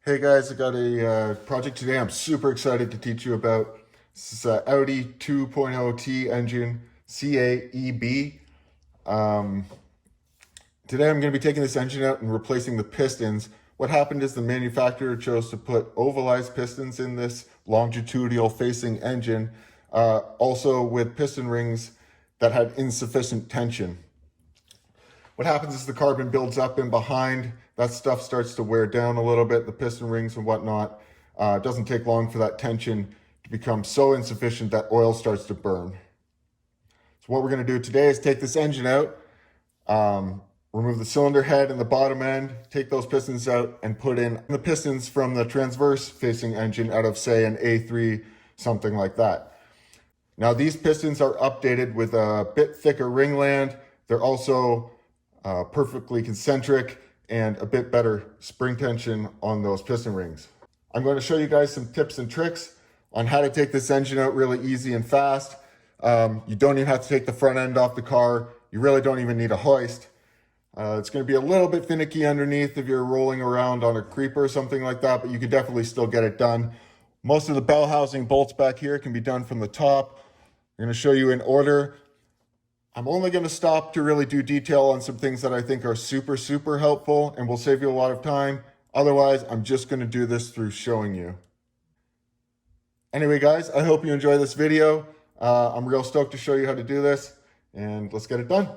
Hey guys, I got a project today I'm super excited to teach you about. This is Audi 2.0T engine, CAEB. Um, Today I'm going to be taking this engine out and replacing the pistons. What happened is the manufacturer chose to put ovalized pistons in this longitudinal facing engine, also with piston rings that had insufficient tension. What happens is the carbon builds up in behind. That stuff starts to wear down a little bit, the piston rings and whatnot. It doesn't take long for that tension to become so insufficient that oil starts to burn. So what we're going to do today is take this engine out, remove the cylinder head and the bottom end, take those pistons out and put in the pistons from the transverse facing engine out of, say, an A3, something like that. Now these pistons are updated with a bit thicker ringland. They're also perfectly concentric and a bit better spring tension on those piston rings. I'm going to show you guys some tips and tricks on how to take this engine out really easy and fast. You don't even have to take the front end off the car. You really don't even need a hoist. It's going to be a little bit finicky underneath if you're rolling around on a creeper or something like that, but you can definitely still get it done. Most of the bell housing bolts back here can be done from the top. I'm going to show you in order. I'm only going to stop to really do detail on some things that I think are super helpful and will save you a lot of time. Otherwise, I'm just going to do this through showing you. Anyway, guys, I hope you enjoy this video. I'm real stoked to show you how to do this, and let's get it done.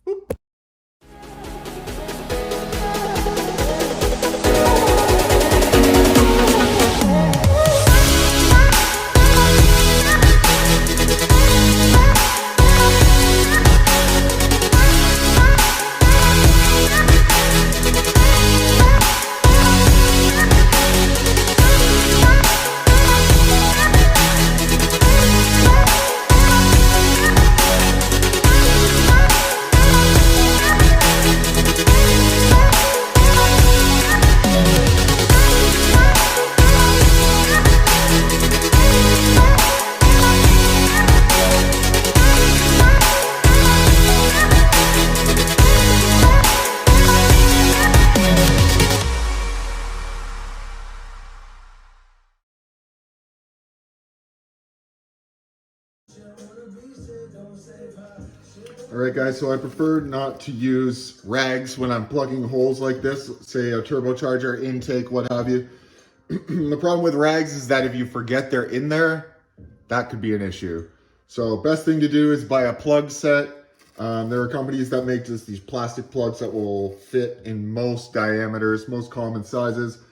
Whoop. All right, guys, so I prefer not to use rags when I'm plugging holes like this, say a turbocharger, intake, what have you. The problem with rags is that if you forget they're in there, that could be an issue. So best thing to do is buy a plug set. There are companies that make just these plastic plugs that will fit in most diameters, most common sizes.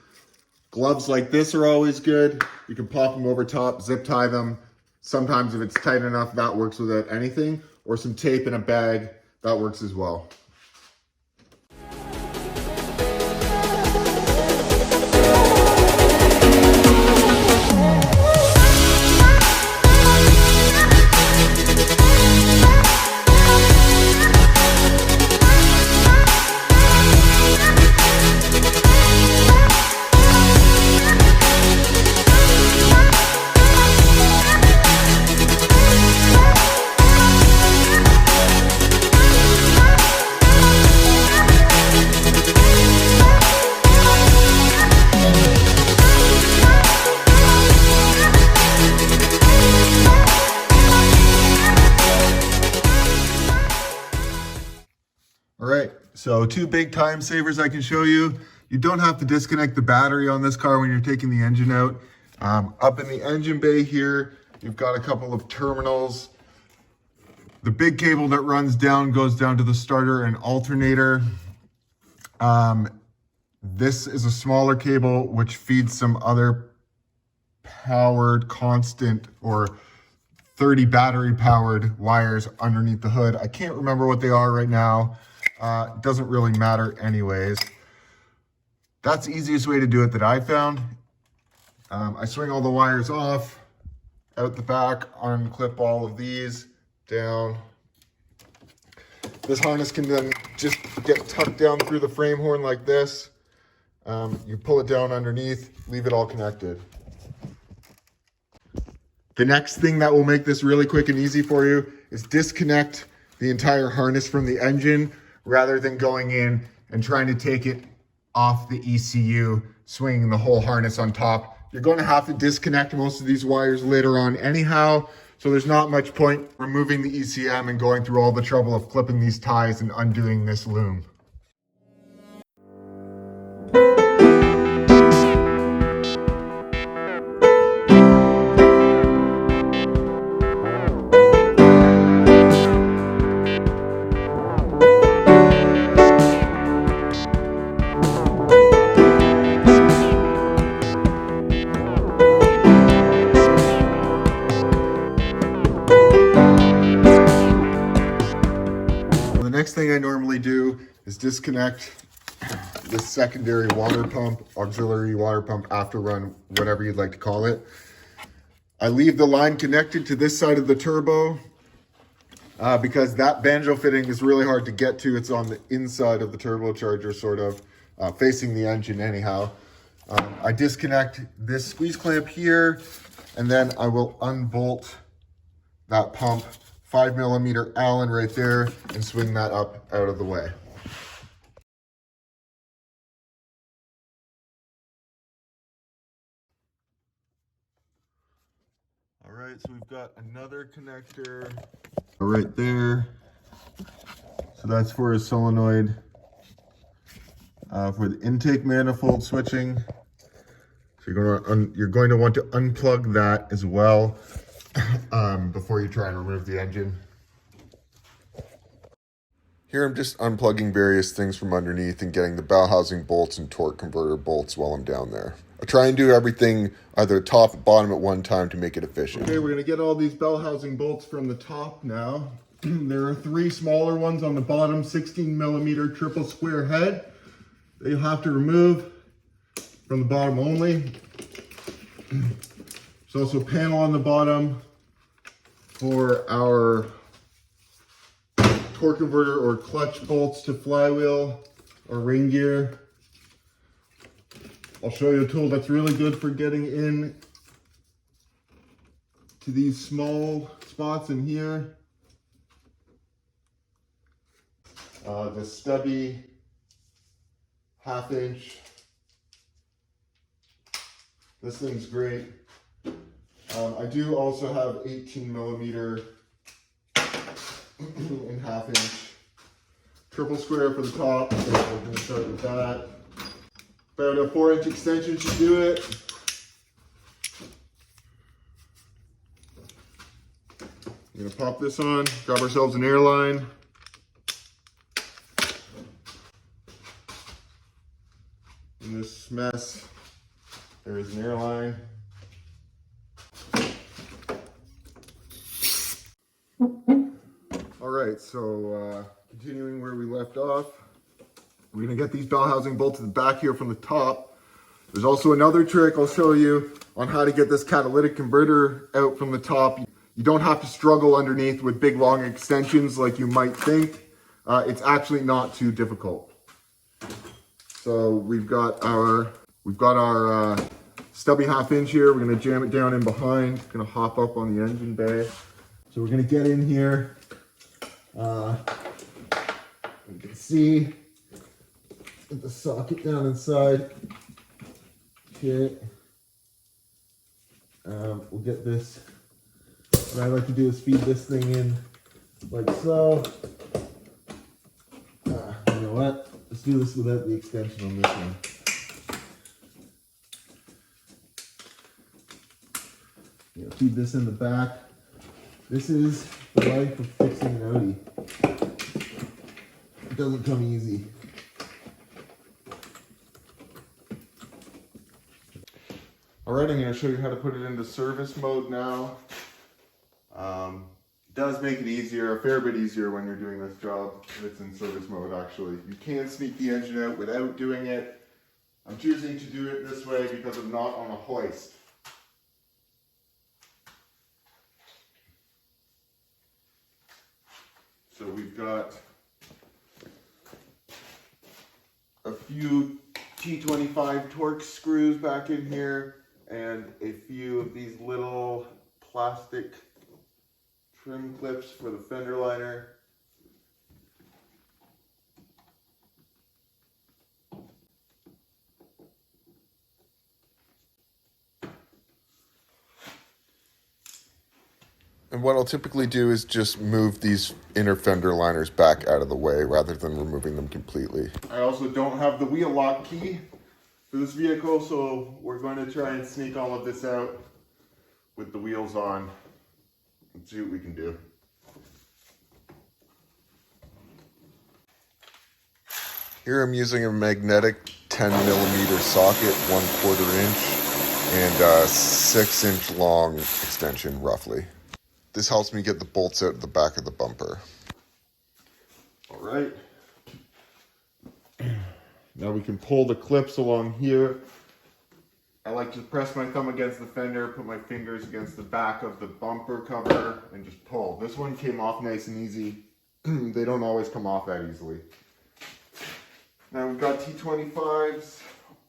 Gloves like this are always good. You can pop them over top, zip tie them. Sometimes if it's tight enough, that works without anything. Or some tape in a bag, that works as well. All right, so two big time savers I can show you. You don't have to disconnect the battery on this car when you're taking the engine out. Up in the engine bay here, you've got a couple of terminals. The big cable that runs down goes down to the starter and alternator. This is a smaller cable which feeds some other powered constant or 30 battery powered wires underneath the hood. I can't remember what they are right now. Doesn't really matter anyways. That's the easiest way to do it that I found. I swing all the wires off, out the back, unclip all of these, down. This harness can then just get tucked down through the frame horn like this. You pull it down underneath, leave it all connected. The next thing that will make this really quick and easy for you is disconnect the entire harness from the engine rather than going in and trying to take it off the ECU swinging the whole harness on top. You're going to have to disconnect most of these wires later on anyhow, so there's not much point removing the ECM and going through all the trouble of clipping these ties and undoing this loom. The next thing I normally do is disconnect this secondary water pump, auxiliary water pump, after run, whatever you'd like to call it. I leave the line connected to this side of the turbo because that banjo fitting is really hard to get to. It's on the inside of the turbocharger, sort of facing the engine anyhow. I disconnect this squeeze clamp here, and then I will unbolt that pump, 5mm Allen right there, and swing that up out of the way. All right, so we've got another connector right there. So that's for a solenoid for the intake manifold switching. So you're going to want to unplug that as well before you try and remove the engine. Here I'm just unplugging various things from underneath and getting the bell housing bolts and torque converter bolts while I'm down there. I try and do everything either top or bottom at one time to make it efficient. Okay, we're gonna get all these bell housing bolts from the top now. There are 3 smaller ones on the bottom, 16mm triple square head that you'll have to remove from the bottom only. There's also a panel on the bottom for our torque converter or clutch bolts to flywheel or ring gear. I'll show you a tool that's really good for getting in to these small spots in here. The stubby 1/2 inch. This thing's great. I do also have 18mm and 1/2 inch triple square for the top, so we're going to start with that. About a 4-inch extension should do it. We're going to pop this on, grab ourselves an airline. In this mess, there is an airline. All right, so continuing where we left off, we're gonna get these bell housing bolts to the back here from the top. There's also another trick I'll show you on how to get this catalytic converter out from the top. You don't have to struggle underneath with big long extensions like you might think. It's actually not too difficult. So we've got our stubby 1/2 inch here. We're gonna jam it down in behind. It's gonna hop up on the engine bay. So we're gonna get in here. You can see, get the socket down inside. Okay. We'll get this. What I like to do is feed this thing in like so. You know what? Let's do this without the extension on this one. You know, feed this in the back. This is the life of fixing an Audi. It doesn't come easy. All right, I'm going to show you how to put it into service mode now. It does make it easier, a fair bit easier when you're doing this job if it's in service mode actually. You can sneak the engine out without doing it. I'm choosing to do it this way because I'm not on a hoist. So we've got a few T25 Torx screws back in here and a few of these little plastic trim clips for the fender liner. And what I'll typically do is just move these inner fender liners back out of the way rather than removing them completely. I also don't have the wheel lock key for this vehicle, so we're going to try and sneak all of this out with the wheels on. Let's see what we can do. Here I'm using a magnetic 10mm socket, 1/4 inch, and a 6-inch long extension roughly. This helps me get the bolts out of the back of the bumper. All right. Now we can pull the clips along here. I like to press my thumb against the fender, put my fingers against the back of the bumper cover, and just pull. This one came off nice and easy. They don't always come off that easily. Now we've got T25s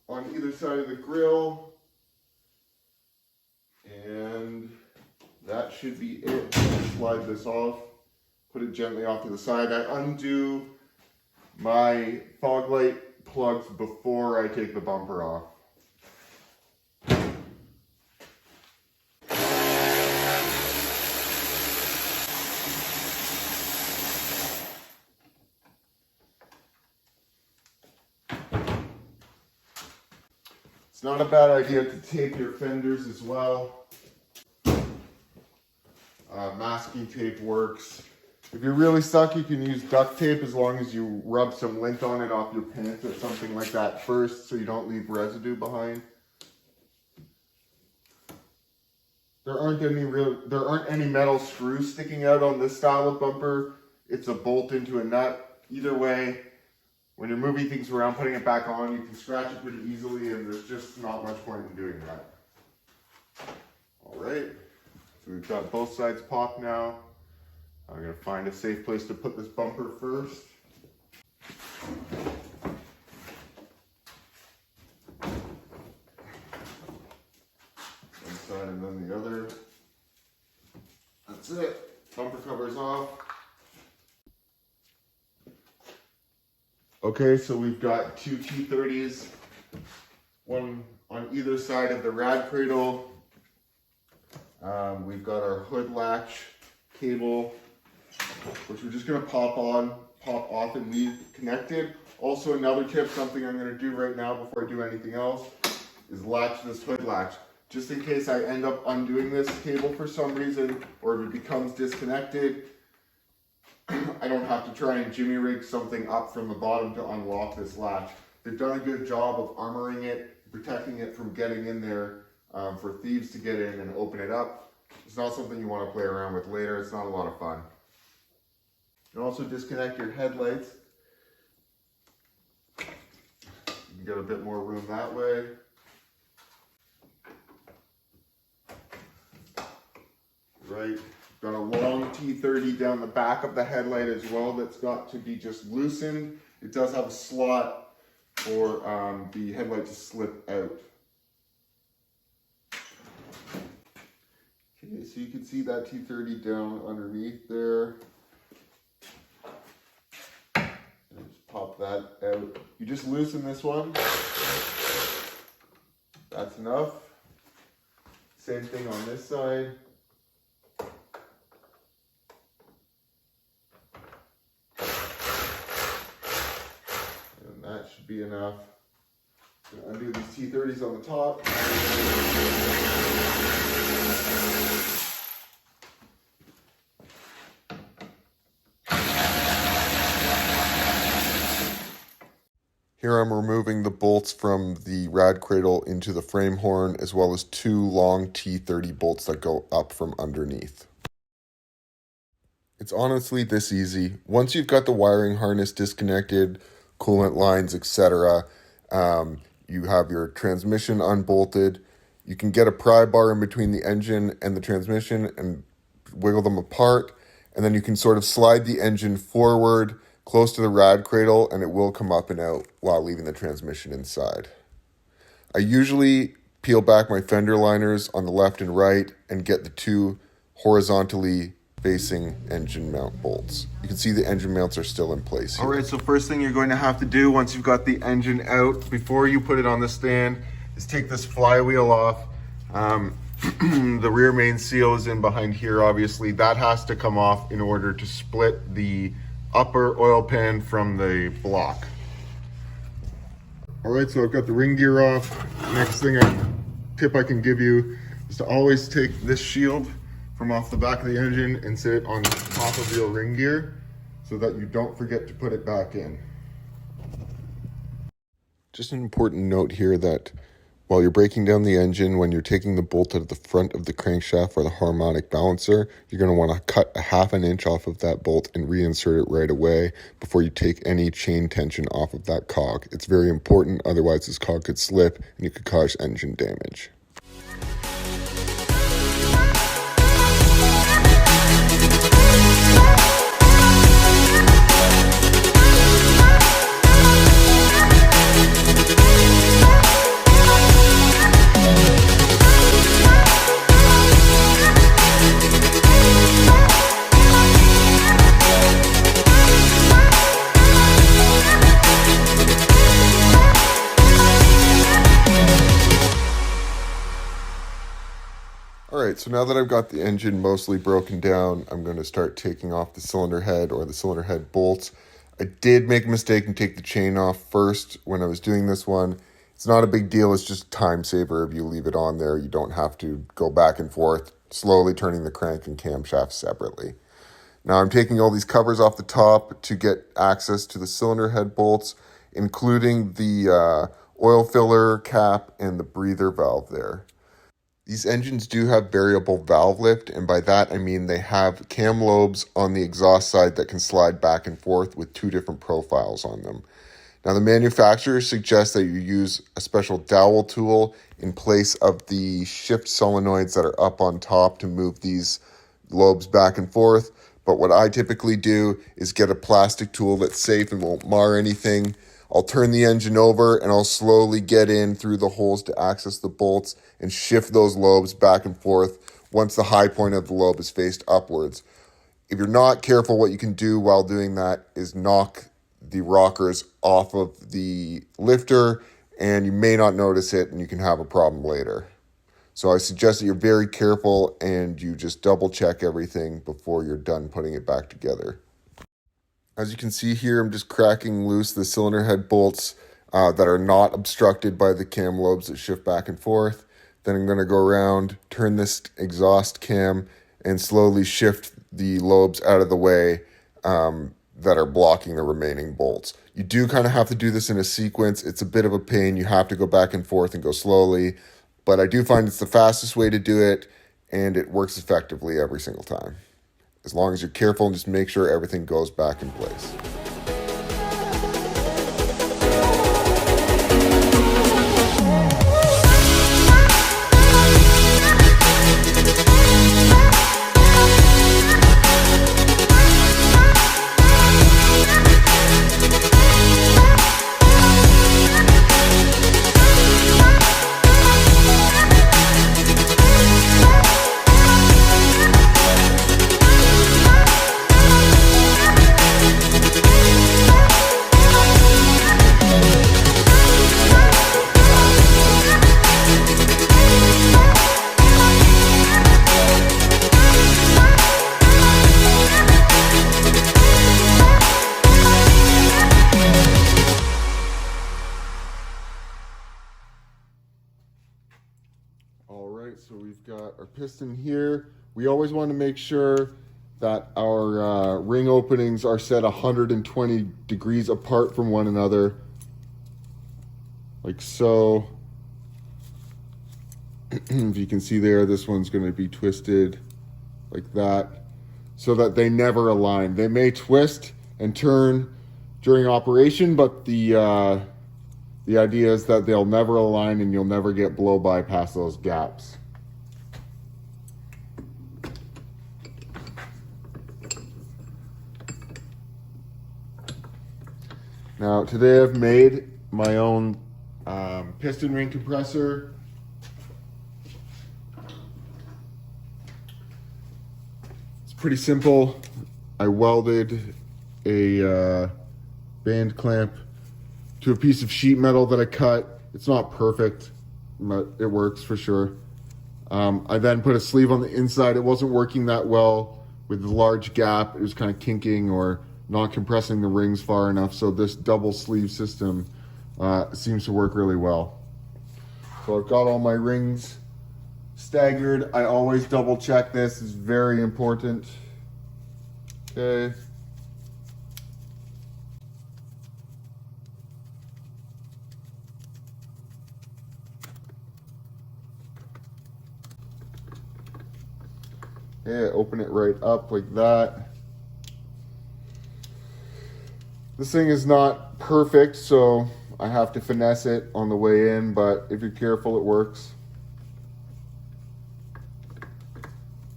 on either side of the grill. And that should be it. Slide this off, put it gently off to the side. I undo my fog light plugs before I take the bumper off. It's not a bad idea to tape your fenders as well. Masking tape works. If you're really stuck, you can use duct tape as long as you rub some lint on it off your pants or something like that first so you don't leave residue behind. There aren't any metal screws sticking out on this style of bumper. It's a bolt into a nut. Either way, when you're moving things around, putting it back on, you can scratch it pretty easily, and there's just not much point in doing that. All right. So we've got both sides popped now. I'm going to find a safe place to put this bumper first. One side and then the other. That's it. Bumper cover's off. Okay, so we've got two T30s, one on either side of the rad cradle. We've got our hood latch cable, which we're just going to pop off and leave connected. Also, another tip, something I'm going to do right now before I do anything else, is latch this hood latch. Just in case I end up undoing this cable for some reason, or if it becomes disconnected, I don't have to try and jimmy rig something up from the bottom to unlock this latch. They've done a good job of armoring it, protecting it from getting in there for thieves to get in and open it up. It's not something you want to play around with later. It's not a lot of fun. You can also disconnect your headlights. You can get a bit more room that way. Right. Got a long T30 down the back of the headlight as well that's got to be just loosened. It does have a slot for the headlight to slip out. Okay, so you can see that T30 down underneath there. And just pop that out. You just loosen this one. That's enough. Same thing on this side. That should be enough. Undo these T30s on the top. Here I'm removing the bolts from the rad cradle into the frame horn, as well as two long T30 bolts that go up from underneath. It's honestly this easy. Once you've got the wiring harness disconnected, coolant lines, etc., you have your transmission unbolted. You can get a pry bar in between the engine and the transmission and wiggle them apart, and then you can sort of slide the engine forward close to the rad cradle, and it will come up and out while leaving the transmission inside. I usually peel back my fender liners on the left and right and get the two horizontally facing engine mount bolts. You can see the engine mounts are still in place here. All right, so first thing you're going to have to do once you've got the engine out, before you put it on the stand, is take this flywheel off. The rear main seal is in behind here, obviously. That has to come off in order to split the upper oil pan from the block. All right, so I've got the ring gear off. Next tip I can give you is to always take this shield from off the back of the engine and sit it on top of your ring gear so that you don't forget to put it back in. Just an important note here that while you're breaking down the engine, when you're taking the bolt out of the front of the crankshaft or the harmonic balancer, you're going to want to cut a 1/2 inch off of that bolt and reinsert it right away before you take any chain tension off of that cog. It's very important, otherwise this cog could slip and you could cause engine damage. Alright, so now that I've got the engine mostly broken down, I'm going to start taking off the cylinder head or the cylinder head bolts. I did make a mistake and take the chain off first when I was doing this one. It's not a big deal, it's just a time saver if you leave it on there. You don't have to go back and forth, slowly turning the crank and camshaft separately. Now I'm taking all these covers off the top to get access to the cylinder head bolts, including the oil filler cap and the breather valve there. These engines do have variable valve lift, and by that I mean they have cam lobes on the exhaust side that can slide back and forth with 2 different profiles on them. Now the manufacturer suggests that you use a special dowel tool in place of the shift solenoids that are up on top to move these lobes back and forth, but what I typically do is get a plastic tool that's safe and won't mar anything. I'll turn the engine over and I'll slowly get in through the holes to access the bolts and shift those lobes back and forth once the high point of the lobe is faced upwards. If you're not careful, what you can do while doing that is knock the rockers off of the lifter and you may not notice it and you can have a problem later. So I suggest that you're very careful and you just double check everything before you're done putting it back together. As you can see here, I'm just cracking loose the cylinder head bolts that are not obstructed by the cam lobes that shift back and forth. Then I'm going to go around, turn this exhaust cam, and slowly shift the lobes out of the way that are blocking the remaining bolts. You do kind of have to do this in a sequence. It's a bit of a pain. You have to go back and forth and go slowly, but I do find it's the fastest way to do it, and it works effectively every single time. As long as you're careful and just make sure everything goes back in place. So we've got our piston here. We always want to make sure that our ring openings are set 120 degrees apart from one another, like so. If you can see there, this one's going to be twisted like that so that they never align. They may twist and turn during operation, but the idea is that they'll never align and you'll never get blow by past those gaps. Now today I've made my own piston ring compressor. It's pretty simple. I welded a band clamp to a piece of sheet metal that I cut. It's not perfect, but it works for sure. I then put a sleeve on the inside. It wasn't working that well with the large gap. It was kind of kinking or not compressing the rings far enough. So this double sleeve system seems to work really well. So I've got all my rings staggered. I always double check this. It's very important. Okay. Yeah, open it right up like that. This thing is not perfect, so I have to finesse it on the way in, but if you're careful, it works.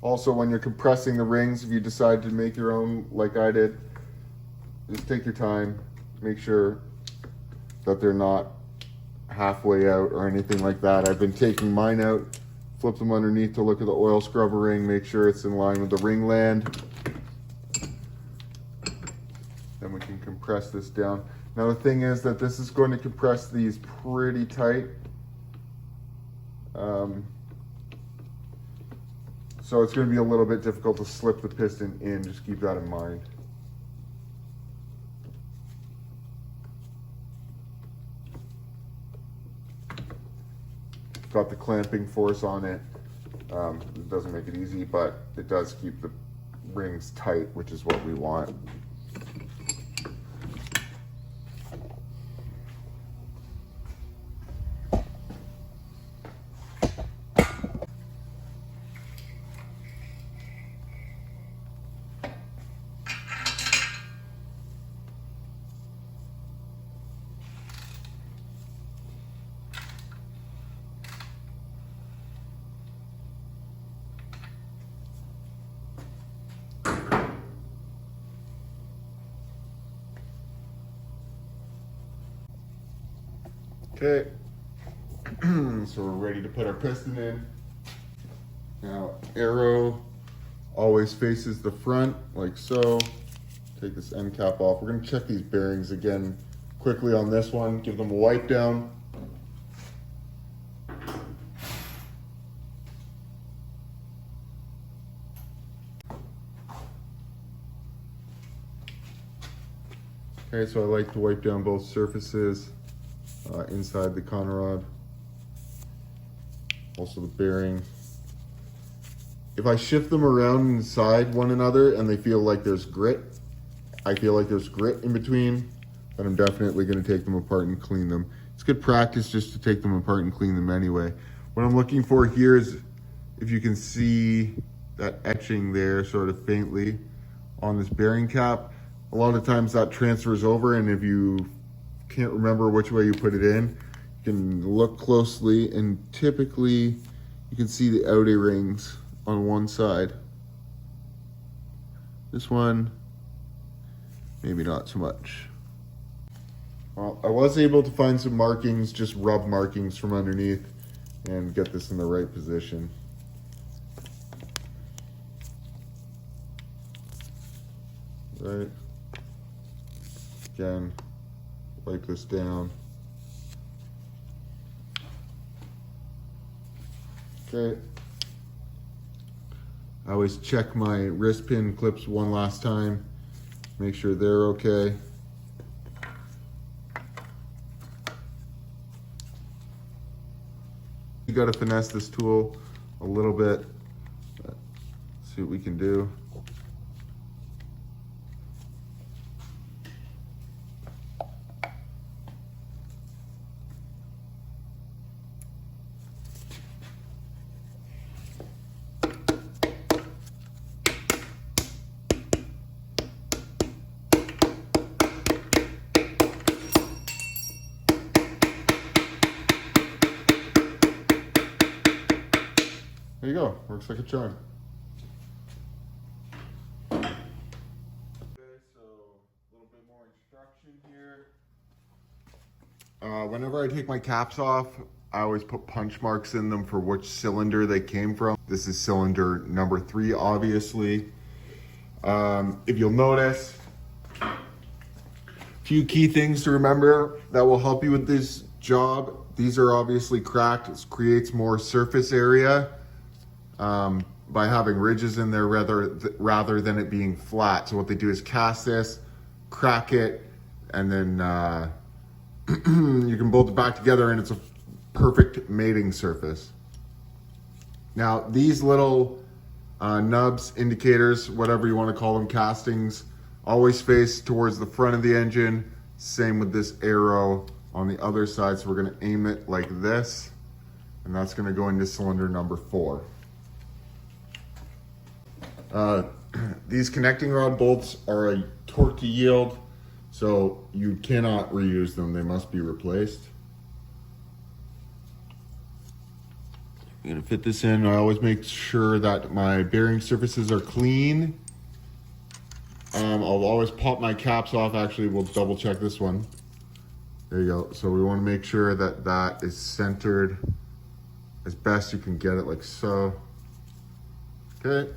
Also, when you're compressing the rings, if you decide to make your own like I did, just take your time. Make sure that they're not halfway out or anything like that. I've been taking mine out, flip them underneath to look at the oil scrubber ring, make sure it's in line with the ring land. Then we can compress this down. Now the thing is that this is going to compress these pretty tight. So it's going to be a little bit difficult to slip the piston in, just keep that in mind. Got the clamping force on it. It doesn't make it easy, but it does keep the rings tight, which is what we want. Okay, so we're ready to put our piston in. Now, arrow always faces the front, like so. Take this end cap off. We're gonna check these bearings again quickly on this one, give them a wipe down. Okay, so I like to wipe down both surfaces. Inside the conner rod, also the bearing. If I shift them around inside one another and they feel like there's grit, I feel like there's grit in between, then I'm definitely going to take them apart and clean them. It's good practice just to take them apart and clean them anyway. What I'm looking for here is if you can see that etching there sort of faintly on this bearing cap. A lot of times that transfers over, and if you can't remember which way you put it in, you can look closely and typically you can see the Audi rings on one side. This one, maybe not so much. Well, I was able to find some markings, just rub markings from underneath, and get this in the right position. Right. Again, wipe this down. Okay. I always check my wrist pin clips one last time, make sure they're okay. You got to finesse this tool a little bit. See what we can do. There you go, works like a charm. Okay, so a little bit more instruction here. Whenever I take my caps off, I always put punch marks in them for which cylinder they came from. This is cylinder number 3, obviously. If you'll notice, a few key things to remember that will help you with this job. These are obviously cracked. It creates more surface area. by having ridges in there rather than it being flat. So what they do is cast this, crack it, and then you can bolt it back together and it's a perfect mating surface. Now these little nubs, indicators, whatever you want to call them, castings, always face towards the front of the engine. Same with this arrow on the other side. So we're going to aim it like this, and that's going to go into cylinder number 4. These connecting rod bolts are a torque to yield, so you cannot reuse them. They must be replaced. I'm going to fit this in. I always make sure that my bearing surfaces are clean. I'll always pop my caps off. Actually, we'll double check this one. There you go. So we want to make sure that that is centered as best you can get it, like so. Okay.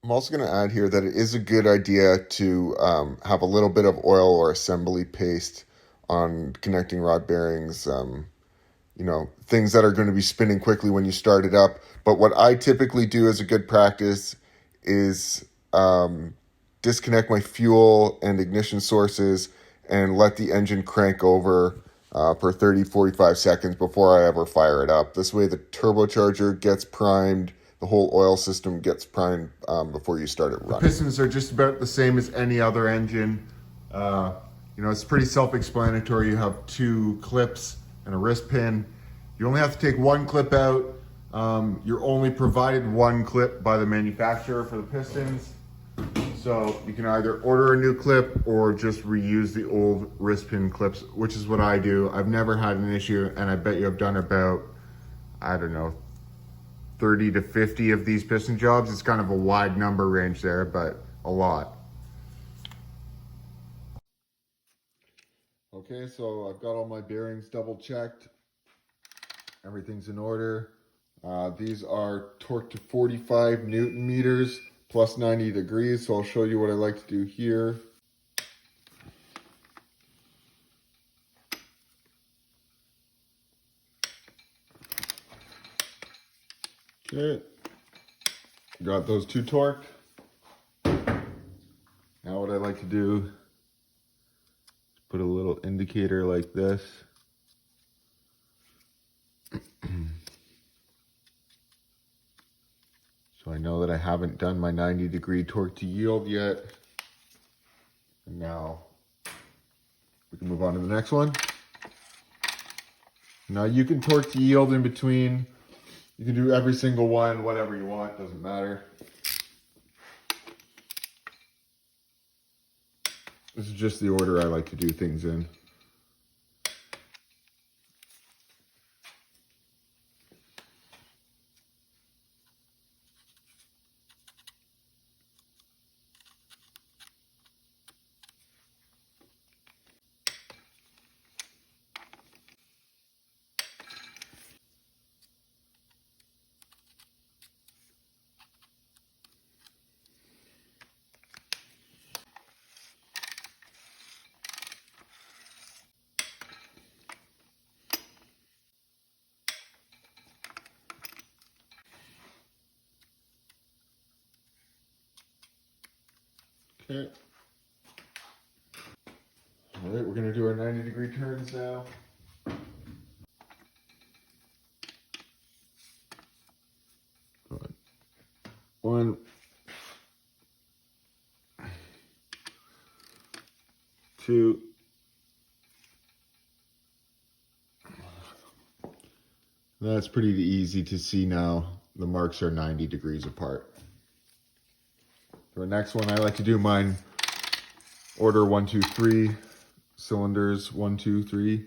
I'm also going to add here that it is a good idea to have a little bit of oil or assembly paste on connecting rod bearings. You know, things that are going to be spinning quickly when you start it up. But what I typically do as a good practice is disconnect my fuel and ignition sources and let the engine crank over for 30-45 seconds before I ever fire it up. This way the turbocharger gets primed, the whole oil system gets primed before you start it running. The pistons are just about the same as any other engine. You know, it's pretty self-explanatory. You have 2 clips and a wrist pin. You only have to take 1 clip out. You're only provided 1 clip by the manufacturer for the pistons. So you can either order a new clip or just reuse the old wrist pin clips, which is what I do. I've never had an issue, and I bet you I've done about, I don't know, 30 to 50 of these piston jobs. It's kind of a wide number range there, but a lot. Okay, so I've got all my bearings double checked. Everything's in order. These are torqued to 45 Newton meters plus 90 degrees. So I'll show you what I like to do here. Okay, got those 2 torqued. Now what I like to do is put a little indicator like this. So I know that I haven't done my 90-degree torque to yield yet. And now we can move on to the next one. Now you can torque to yield in between. You can do every single one, whatever you want, doesn't matter. This is just the order I like to do things in. Okay. All right, we're gonna do our 90-degree turns now. Good. 1, 2, that's pretty easy to see now. The marks are 90 degrees apart. For the next one, I like to do mine order 1, 2, 3 cylinders, 1, 2, 3.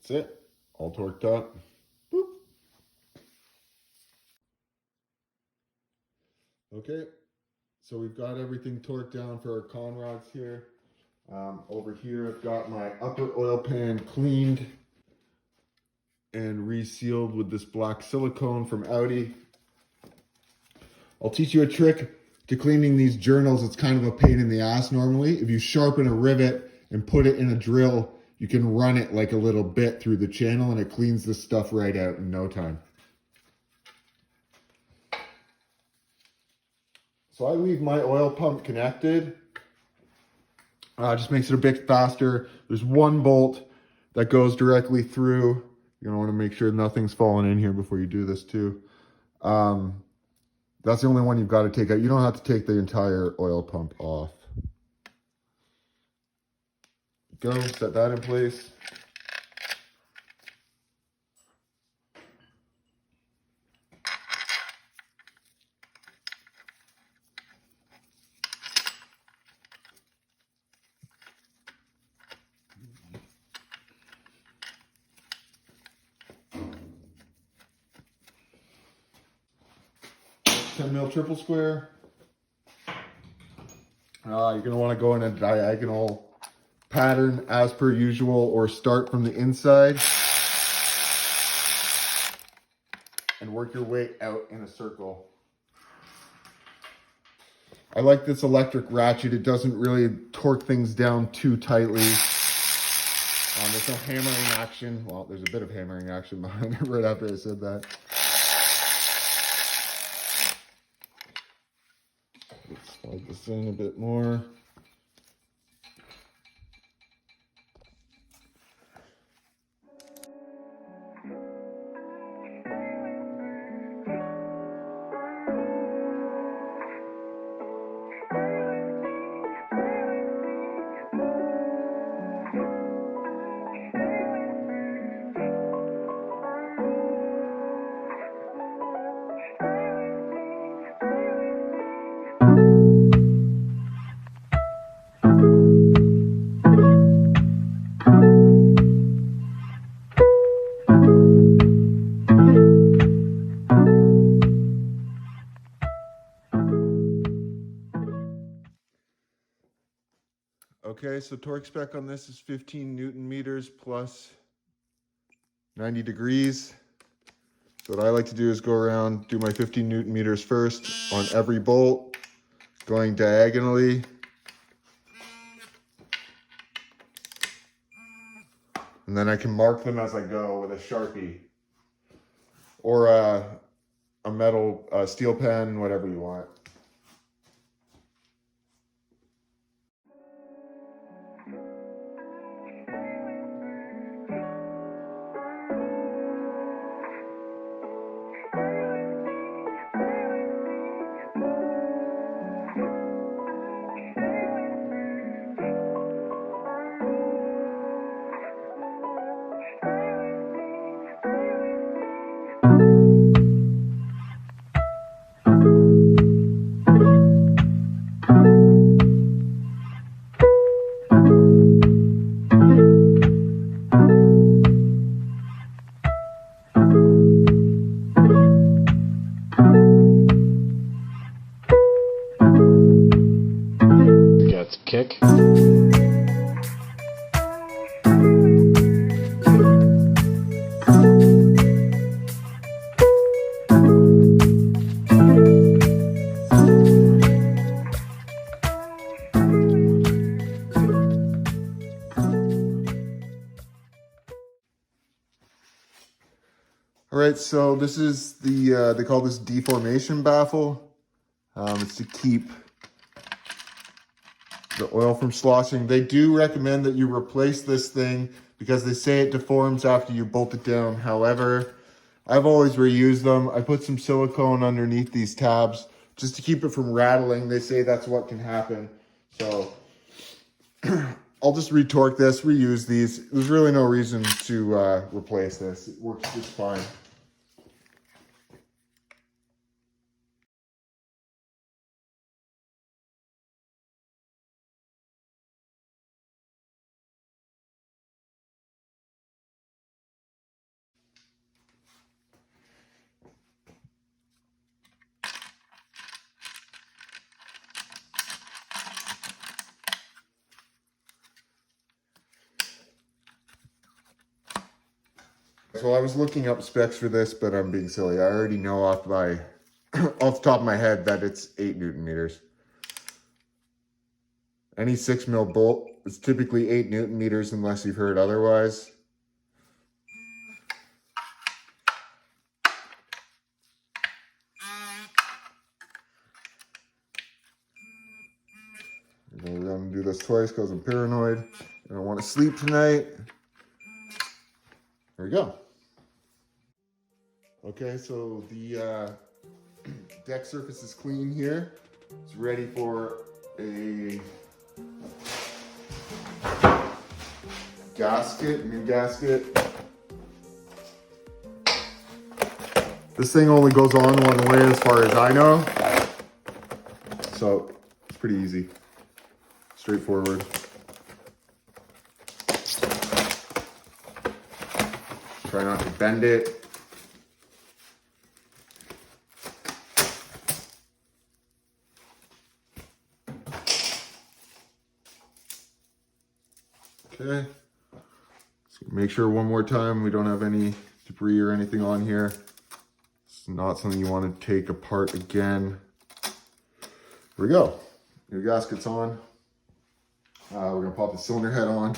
That's it. All torqued up. Boop. Okay, so we've got everything torqued down for our con rods here. Over here I've got my upper oil pan cleaned and resealed with this black silicone from Audi. I'll teach you a trick to cleaning these journals. It's kind of a pain in the ass normally. If you sharpen a rivet and put it in a drill, you can run it like a little bit through the channel and it cleans this stuff right out in no time. So I leave my oil pump connected. Just makes it a bit faster. There's one bolt that goes directly through. You're gonna wanna make sure nothing's falling in here before you do this too. That's the only one you've got to take out. You don't have to take the entire oil pump off. Go, set that in place. Ten mil triple square. You're going to want to go in a diagonal pattern as per usual, or start from the inside and work your way out in a circle. I like this electric ratchet. It doesn't really torque things down too tightly. There's no hammering action. Well, there's a bit of hammering action behind it right after I said that. Let's slide this in a bit more. Okay, so torque spec on this is 15 Newton meters plus 90 degrees. So what I like to do is go around, do my 15 Newton meters first on every bolt, going diagonally. And then I can mark them as I go with a Sharpie or a metal steel pen, whatever you want. Kick. All right, so this is the, they call this deformation baffle. It's to keep the oil from sloshing. They do recommend that you replace this thing because they say it deforms after you bolt it down. However, I've always reused them. I put some silicone underneath these tabs just to keep it from rattling. They say that's what can happen. So I'll just retorque this, reuse these. There's really no reason to replace this. It works just fine. So I was looking up specs for this, but I'm being silly. I already know off the top of my head that it's 8 Newton meters. Any 6 mil bolt is typically 8 Newton meters unless you've heard otherwise. We're going to do this twice because I'm paranoid. I don't want to sleep tonight. There we go. Okay, so the deck surface is clean here. It's ready for a gasket, new gasket. This thing only goes on one way as far as I know. So it's pretty easy, straightforward. Try not to bend it. Okay, so make sure one more time we don't have any debris or anything on here. It's not something you want to take apart again. Here we go. New gasket's on. We're gonna pop the cylinder head on.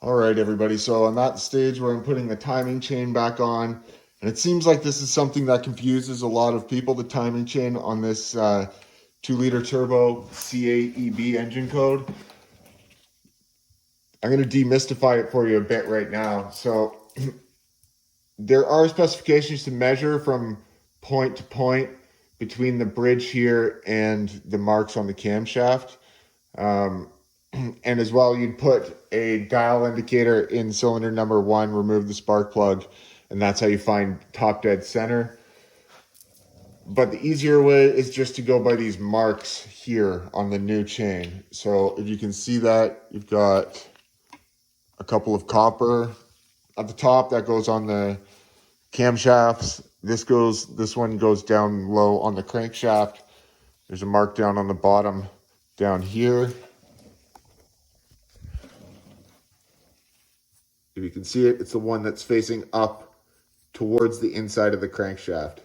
All right, everybody, so I'm at the stage where I'm putting the timing chain back on, and it seems like this is something that confuses a lot of people, the timing chain on this 2-liter turbo CAEB engine code. I'm going to demystify it for you a bit right now. So there are specifications to measure from point to point between the bridge here and the marks on the camshaft. And as well, you'd put a dial indicator in cylinder number 1, remove the spark plug, and that's how you find top dead center. But the easier way is just to go by these marks here on the new chain. So if you can see that, you've got a couple of copper at the top that goes on the camshafts. This one goes down low on the crankshaft. There's a mark down on the bottom down here. If you can see it, it's the one that's facing up towards the inside of the crankshaft.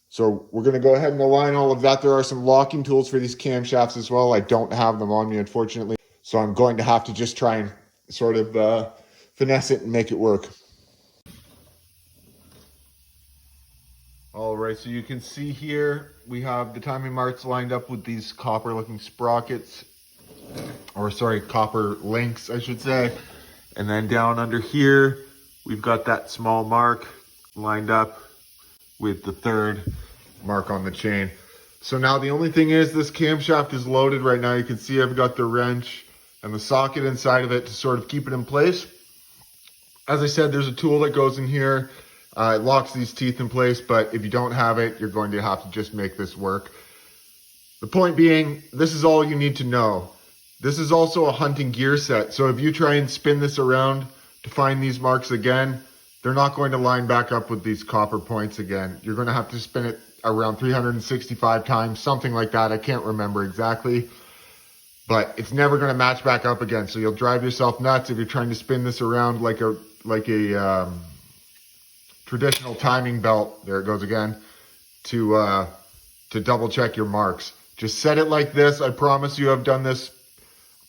So we're going to go ahead and align all of that. There are some locking tools for these camshafts as well. I don't have them on me, unfortunately. So I'm going to have to just try and sort of finesse it and make it work. All right, so you can see here, we have the timing marks lined up with these copper looking sprockets, or sorry, copper links, I should say. And then down under here, we've got that small mark lined up with the third mark on the chain. So now the only thing is this camshaft is loaded right now. You can see I've got the wrench and the socket inside of it to sort of keep it in place. As I said, there's a tool that goes in here. It locks these teeth in place, but if you don't have it, you're going to have to just make this work. The point being, this is all you need to know. This is also a hunting gear set. So if you try and spin this around to find these marks again, they're not going to line back up with these copper points again. You're going to have to spin it around 365 times, something like that. I can't remember exactly, but it's never going to match back up again. So you'll drive yourself nuts if you're trying to spin this around like a traditional timing belt. There it goes again, to double check your marks. Just set it like this. I promise you, I've done this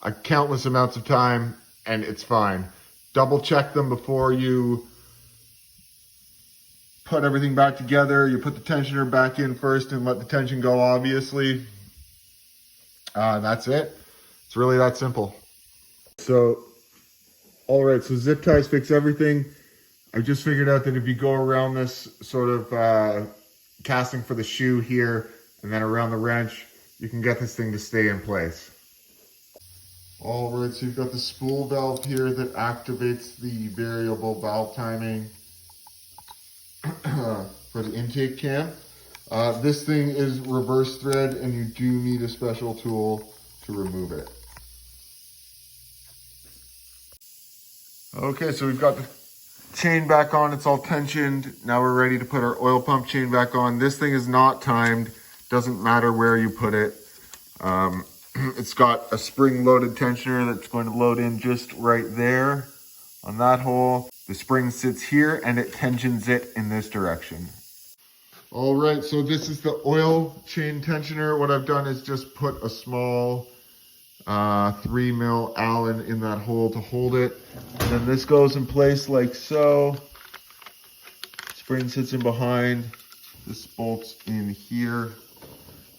a countless amounts of time, and it's fine. Double check them before you put everything back together. You put the tensioner back in first and let the tension go, obviously. That's it. It's really that simple. So, all right, so zip ties fix everything. I just figured out that if you go around this sort of casting for the shoe here and then around the wrench, you can get this thing to stay in place. All right, so you've got the spool valve here that activates the variable valve timing for the intake cam. This thing is reverse thread, and you do need a special tool to remove it. Okay, so we've got the chain back on. It's all tensioned. Now we're ready to put our oil pump chain back on. This thing is not timed. Doesn't matter where you put it. It's got a spring-loaded tensioner that's going to load in just right there on that hole. The spring sits here and it tensions it in this direction. All right, so this is the oil chain tensioner. What I've done is just put a small 3 mil Allen in that hole to hold it. And then this goes in place like so. Spring sits in behind. This bolts in here,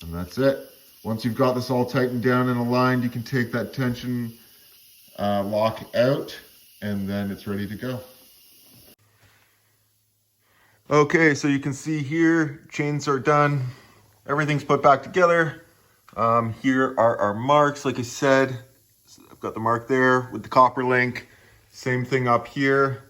and that's it. Once you've got this all tightened down and aligned, you can take that tension lock out, and then it's ready to go. Okay, so you can see here, chains are done. Everything's put back together. Here are our marks. Like I said, I've got the mark there with the copper link. Same thing up here.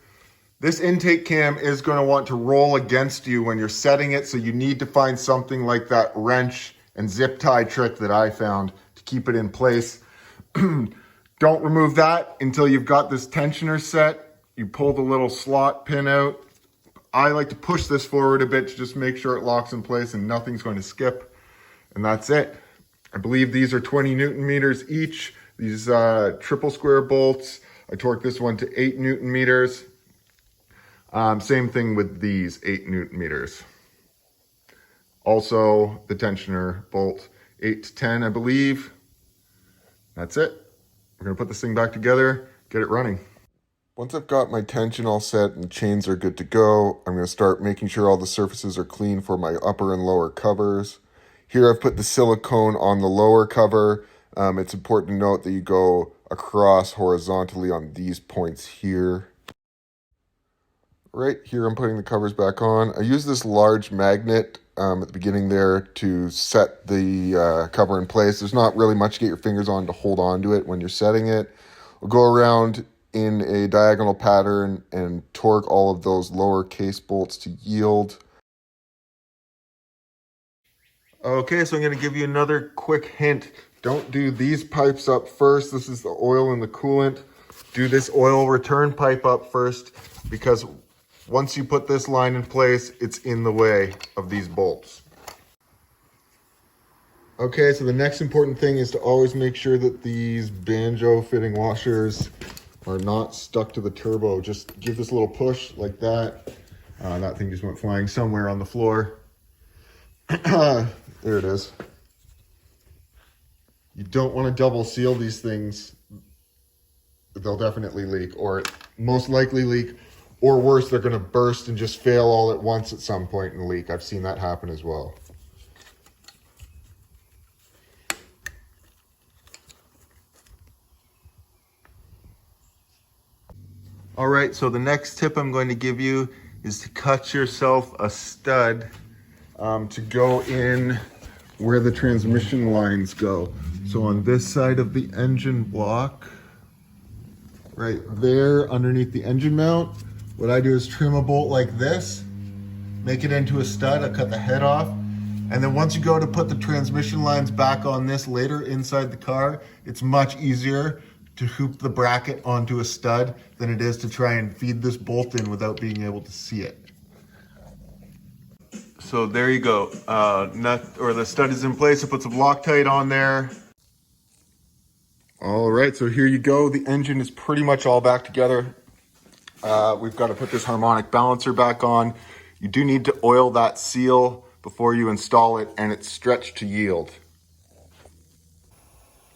This intake cam is going to want to roll against you when you're setting it, so you need to find something like that wrench and zip tie trick that I found to keep it in place. Don't remove that until you've got this tensioner set. You pull the little slot pin out. I like to push this forward a bit to just make sure it locks in place and nothing's going to skip. And that's it. I believe these are 20 Newton meters each. These triple square bolts. I torqued this one to 8 Newton meters. Same thing with these 8 Newton meters. Also the tensioner bolt 8 to 10, I believe. That's it. We're gonna put this thing back together, get it running. Once I've got my tension all set and chains are good to go, I'm gonna start making sure all the surfaces are clean for my upper and lower covers. Here I've put the silicone on the lower cover. It's important to note that you go across horizontally on these points here. Right here I'm putting the covers back on. I use this large magnet at the beginning there to set the cover in place. There's not really much to get your fingers on to hold on to it when you're setting it. We'll go around in a diagonal pattern and torque all of those lower case bolts to yield. Okay, so I'm going to give you another quick hint. Don't do these pipes up first. This is the oil and the coolant. Do this oil return pipe up first, because once you put this line in place, it's in the way of these bolts. Okay, so the next important thing is to always make sure that these banjo fitting washers are not stuck to the turbo. Just give this a little push like that. That thing just went flying somewhere on the floor. There it is. You don't want to double seal these things. They'll definitely leak, or most likely leak, or worse, they're going to burst and just fail all at once at some point and leak. I've seen that happen as well. All right, so the next tip I'm going to give you is to cut yourself a stud to go in where the transmission lines go. So on this side of the engine block, right there underneath the engine mount, what I do is trim a bolt like this, make it into a stud. I cut the head off. And then once you go to put the transmission lines back on this later inside the car, it's much easier to hoop the bracket onto a stud than it is to try and feed this bolt in without being able to see it. So there you go. The stud is in place. I put some Loctite on there. All right, so here you go. The engine is pretty much all back together. We've got to put this harmonic balancer back on. You do need to oil that seal before you install it, and it's stretched to yield.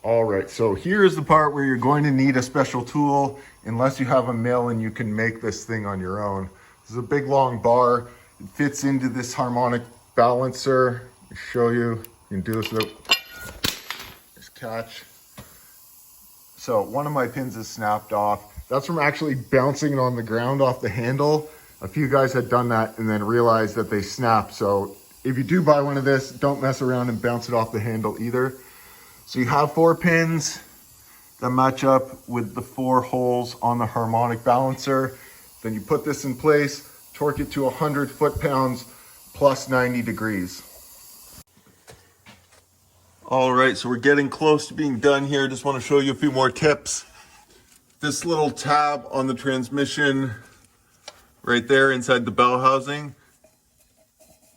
All right, so here's the part where you're going to need a special tool unless you have a mill and you can make this thing on your own. This is a big long bar. It fits into this harmonic balancer. I'll show you. You can do this without this catch. So one of my pins is snapped off. That's from actually bouncing it on the ground off the handle. A few guys had done that and then realized that they snapped. So if you do buy one of this, don't mess around and bounce it off the handle either. So you have 4 pins that match up with the 4 holes on the harmonic balancer. Then you put this in place, torque it to 100 foot-pounds plus 90 degrees. All right, so we're getting close to being done here. Just want to show you a few more tips. This little tab on the transmission right there inside the bell housing,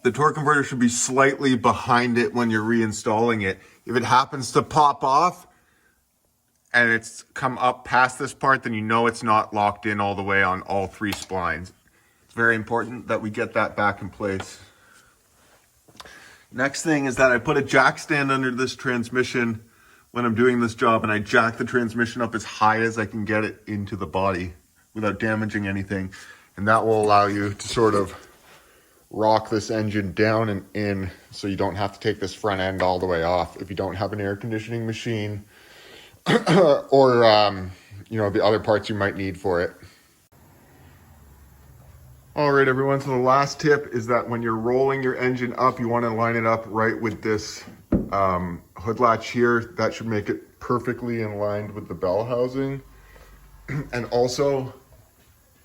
the torque converter should be slightly behind it when you're reinstalling it. If it happens to pop off and it's come up past this part, then you know it's not locked in all the way on all 3 splines. It's very important that we get that back in place. Next thing is that I put a jack stand under this transmission when I'm doing this job, and I jack the transmission up as high as I can get it into the body without damaging anything. And that will allow you to sort of rock this engine down and in, so you don't have to take this front end all the way off if you don't have an air conditioning machine or you know, the other parts you might need for it. All right, everyone, so the last tip is that when you're rolling your engine up, you want to line it up right with this hood latch here. That should make it perfectly in line with the bell housing. And also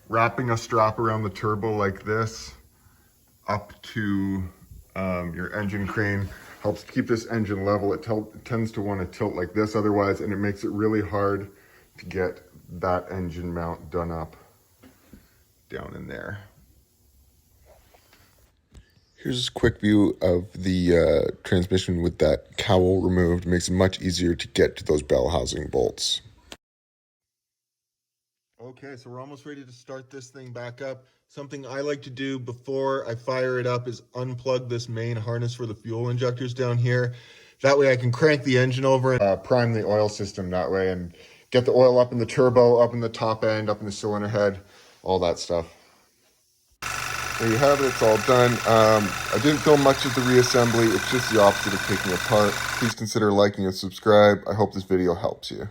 wrapping a strap around the turbo like this up to your engine crane helps keep this engine level. It tends to want to tilt like this otherwise, and it makes it really hard to get that engine mount done up down in there. Here's a quick view of the transmission with that cowl removed. It makes it much easier to get to those bell housing bolts. Okay, so we're almost ready to start this thing back up. Something I like to do before I fire it up is unplug this main harness for the fuel injectors down here. That way I can crank the engine over and prime the oil system that way and get the oil up in the turbo, up in the top end, up in the cylinder head, all that stuff. There you have it, it's all done. I didn't film much of the reassembly, it's just the opposite of taking it apart. Please consider liking and subscribe. I hope this video helps you.